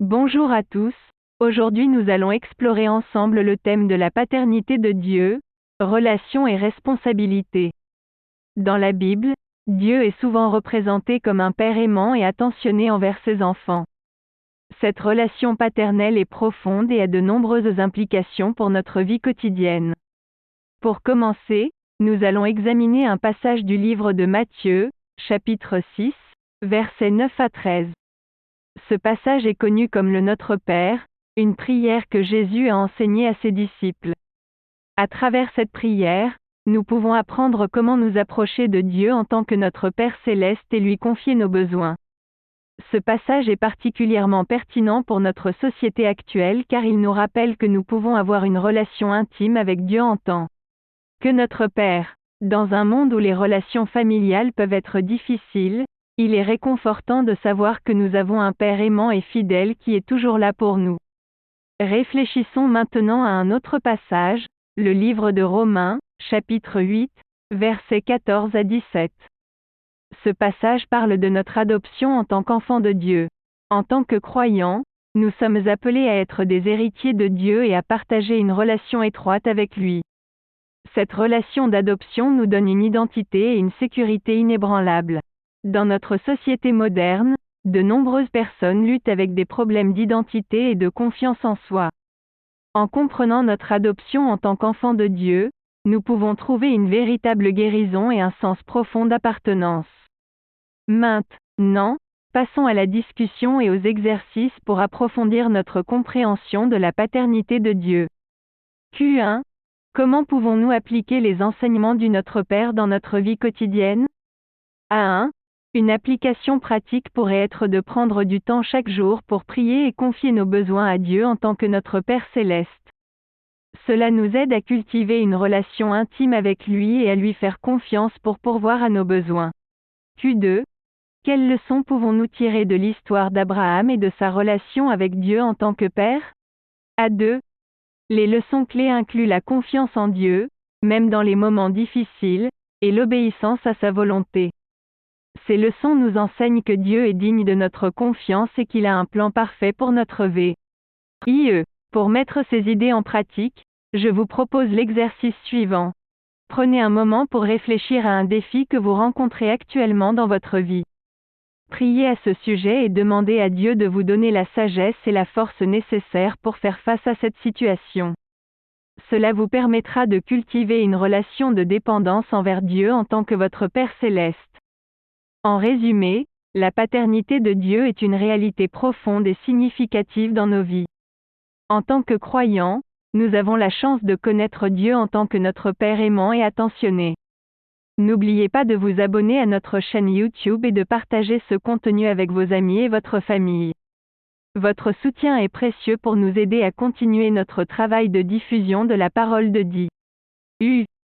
Bonjour à tous, aujourd'hui nous allons explorer ensemble le thème de la paternité de Dieu, relations et responsabilités. Dans la Bible, Dieu est souvent représenté comme un père aimant et attentionné envers ses enfants. Cette relation paternelle est profonde et a de nombreuses implications pour notre vie quotidienne. Pour commencer, nous allons examiner un passage du livre de Matthieu, chapitre 6, versets 9 à 13. Ce passage est connu comme le Notre Père, une prière que Jésus a enseignée à ses disciples. À travers cette prière, nous pouvons apprendre comment nous approcher de Dieu en tant que notre Père céleste et lui confier nos besoins. Ce passage est particulièrement pertinent pour notre société actuelle car il nous rappelle que nous pouvons avoir une relation intime avec Dieu en tant que notre Père. Dans un monde où les relations familiales peuvent être difficiles, il est réconfortant de savoir que nous avons un Père aimant et fidèle qui est toujours là pour nous. Réfléchissons maintenant à un autre passage, le livre de Romains, chapitre 8, versets 14 à 17. Ce passage parle de notre adoption en tant qu'enfants de Dieu. En tant que croyants, nous sommes appelés à être des héritiers de Dieu et à partager une relation étroite avec lui. Cette relation d'adoption nous donne une identité et une sécurité inébranlables. Dans notre société moderne, de nombreuses personnes luttent avec des problèmes d'identité et de confiance en soi. En comprenant notre adoption en tant qu'enfants de Dieu, nous pouvons trouver une véritable guérison et un sens profond d'appartenance. Maintenant, passons à la discussion et aux exercices pour approfondir notre compréhension de la paternité de Dieu. Q1. Comment pouvons-nous appliquer les enseignements du Notre Père dans notre vie quotidienne? A1. Une application pratique pourrait être de prendre du temps chaque jour pour prier et confier nos besoins à Dieu en tant que notre Père céleste. Cela nous aide à cultiver une relation intime avec lui et à lui faire confiance pour pourvoir à nos besoins. Q2. Quelles leçons pouvons-nous tirer de l'histoire d'Abraham et de sa relation avec Dieu en tant que Père? A2. Les leçons clés incluent la confiance en Dieu, même dans les moments difficiles, et l'obéissance à sa volonté. Ces leçons nous enseignent que Dieu est digne de notre confiance et qu'il a un plan parfait pour notre vie. Pour mettre ces idées en pratique, je vous propose l'exercice suivant. Prenez un moment pour réfléchir à un défi que vous rencontrez actuellement dans votre vie. Priez à ce sujet et demandez à Dieu de vous donner la sagesse et la force nécessaires pour faire face à cette situation. Cela vous permettra de cultiver une relation de dépendance envers Dieu en tant que votre Père céleste. En résumé, la paternité de Dieu est une réalité profonde et significative dans nos vies. En tant que croyants, nous avons la chance de connaître Dieu en tant que notre Père aimant et attentionné. N'oubliez pas de vous abonner à notre chaîne YouTube et de partager ce contenu avec vos amis et votre famille. Votre soutien est précieux pour nous aider à continuer notre travail de diffusion de la parole de Dieu.